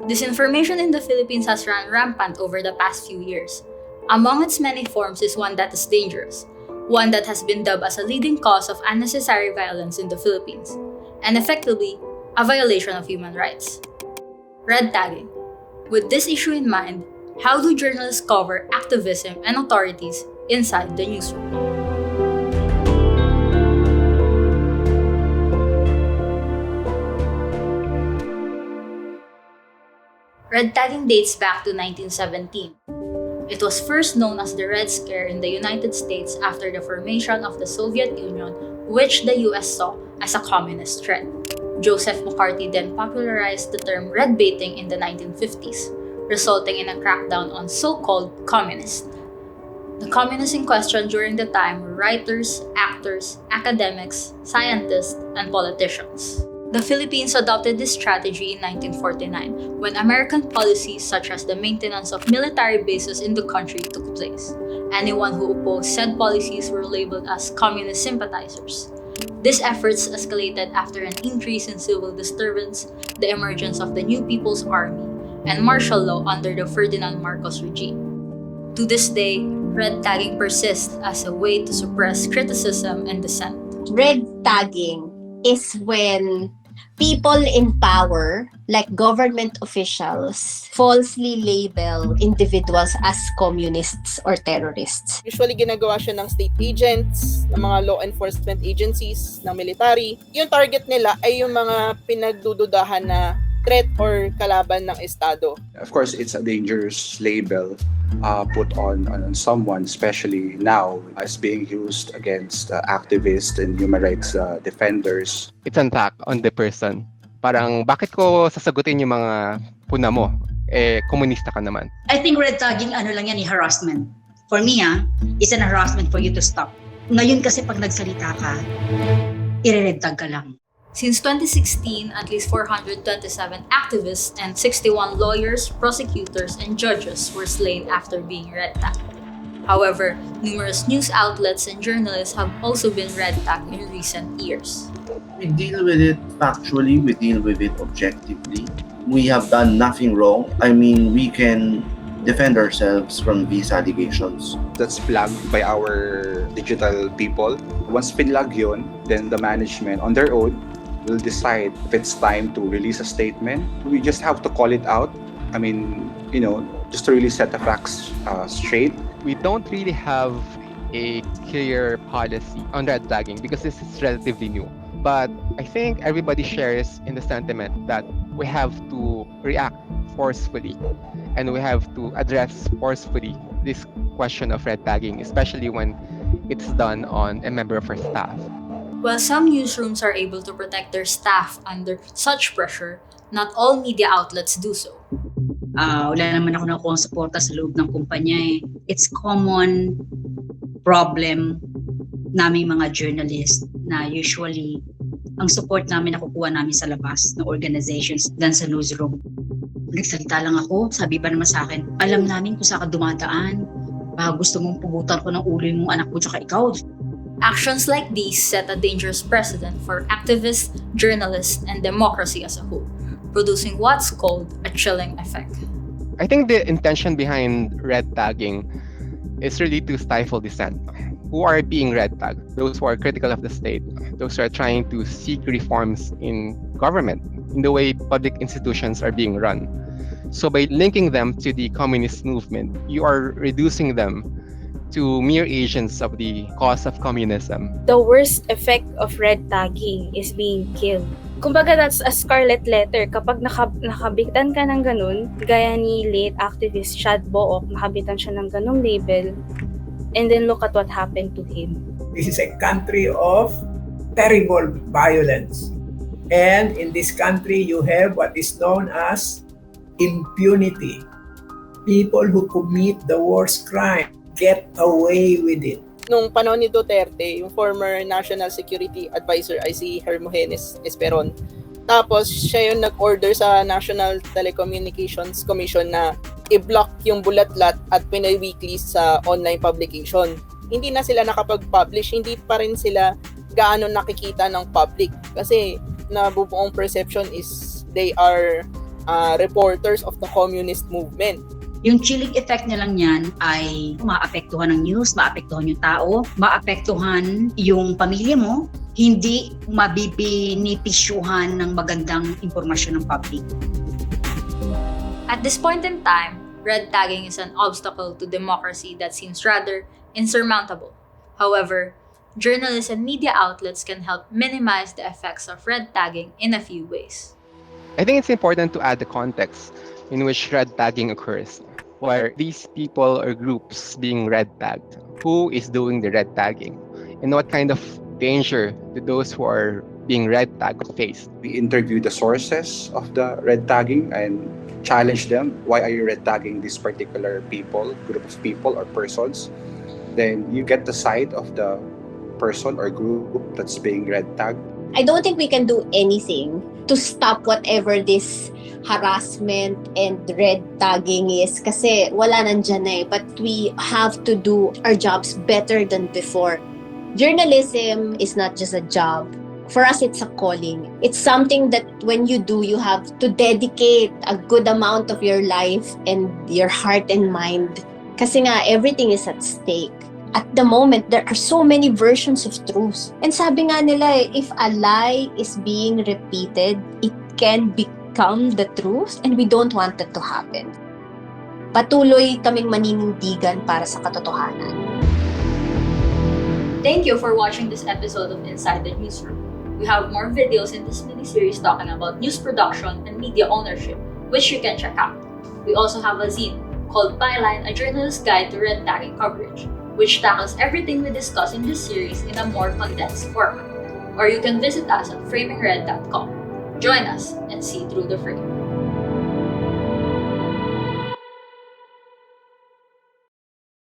Disinformation in the Philippines has run rampant over the past few years. Among its many forms is one that is dangerous, one that has been dubbed as a leading cause of unnecessary violence in the Philippines, and effectively, a violation of human rights. Red tagging. With this issue in mind, how do journalists cover activism and authorities inside the newsroom? Red tagging dates back to 1917. It was first known as the Red Scare in the United States after the formation of the Soviet Union, which the US saw as a communist threat. Joseph McCarthy then popularized the term red baiting in the 1950s, resulting in a crackdown on so-called communists. The communists in question during the time were writers, actors, academics, scientists, and politicians. The Philippines adopted this strategy in 1949 when American policies such as the maintenance of military bases in the country took place. Anyone who opposed said policies were labeled as communist sympathizers. These efforts escalated after an increase in civil disturbance, the emergence of the New People's Army, and martial law under the Ferdinand Marcos regime. To this day, red tagging persists as a way to suppress criticism and dissent. Red tagging is when people in power, like government officials, falsely label individuals as communists or terrorists. Usually ginagawa siya ng state agents, ng mga law enforcement agencies, ng military. Yung target nila ay yung mga pinagdududahan na threat or kalaban ng Estado. Of course, it's a dangerous label put on someone, especially now, as being used against activists and human rights defenders. It's an attack on the person. Parang, bakit ko sasagutin yung mga puna mo? Komunista ka naman. I think red tagging, lang yan, harassment. For me, it's an harassment for you to stop. Ngayon kasi pag nagsalita ka, i-red tag ka lang. Since 2016, at least 427 activists and 61 lawyers, prosecutors, and judges were slain after being red tagged. However, numerous news outlets and journalists have also been red tagged in recent years. We deal with it factually, we deal with it objectively. We have done nothing wrong. I mean, we can defend ourselves from these allegations. That's flagged by our digital people. Once pinlag yun, then the management on their own will decide if it's time to release a statement. We just have to call it out. I mean, just to really set the facts straight. We don't really have a clear policy on red tagging because this is relatively new. But I think everybody shares in the sentiment that we have to react forcefully and we have to address forcefully this question of red tagging, especially when it's done on a member of our staff. While some newsrooms are able to protect their staff under such pressure, not all media outlets do so. Wala naman ako nakuha suporta sa loob ng kumpanya. It's common problem naming mga journalists na usually ang support namin nakukuha namin sa labas ng organizations than sa newsroom. Nagsalita lang ako, sabi pa naman sa akin, alam namin kung saan ka dumadaan. Baka gusto mong pugutan ko ng ulo yung anak ko tsaka ikaw. Actions like these set a dangerous precedent for activists, journalists, and democracy as a whole, producing what's called a chilling effect. I think the intention behind red tagging is really to stifle dissent. Who are being red tagged? Those who are critical of the state, those who are trying to seek reforms in government, in the way public institutions are being run. So by linking them to the communist movement, you are reducing them to mere agents of the cause of communism. The worst effect of red tagging is being killed. Kumbaga, that's a scarlet letter. Kapag nakabitan ka ng ganun, gaya ni late activist Chad Book, nakabitan siya ng ganung label, and then look at what happened to him. This is a country of terrible violence. And in this country, you have what is known as impunity. People who commit the worst crime get away with it. Nung panahon ni Duterte, yung former National Security Advisor ay si Hermogenes Esperon. Tapos siya yung nag-order sa National Telecommunications Commission na i-block yung bulatlat at Pinoy Weekly sa online publication. Hindi na sila nakapag-publish, hindi pa rin sila gaano nakikita ng public kasi nabubuong perception is they are reporters of the communist movement. Yung chilling effect niya lang yan ay maapektuhan ng news, maapektuhan yung tao, maapektuhan yung pamilya mo, hindi mabibinipisyuhan ng magandang impormasyon ng public. At this point in time, red tagging is an obstacle to democracy that seems rather insurmountable. However, journalists and media outlets can help minimize the effects of red tagging in a few ways. I think it's important to add the context in which red tagging occurs. Why are these people or groups being red tagged? Who is doing the red tagging? And what kind of danger do those who are being red tagged face? We interview the sources of the red tagging and challenge them. Why are you red tagging this particular people, group of people or persons? Then you get the side of the person or group that's being red tagged. I don't think we can do anything to stop whatever this harassment and red tagging is kasi wala nandyan na eh. But we have to do our jobs better than before. Journalism is not just a job. For us, it's a calling. It's something that when you do, you have to dedicate a good amount of your life and your heart and mind. Kasi nga, everything is at stake. At the moment, there are so many versions of truth. And sabi nga nila, if a lie is being repeated, it can become the truth and we don't want that to happen. Patuloy kaming maninindigan para sa katotohanan. Thank you for watching this episode of Inside the Newsroom. We have more videos in this mini-series talking about news production and media ownership, which you can check out. We also have a zine called Byline, a journalist's guide to red tagging coverage, which tackles everything we discuss in this series in a more condensed format. Or you can visit us at framingred.com. Join us and see through the frame.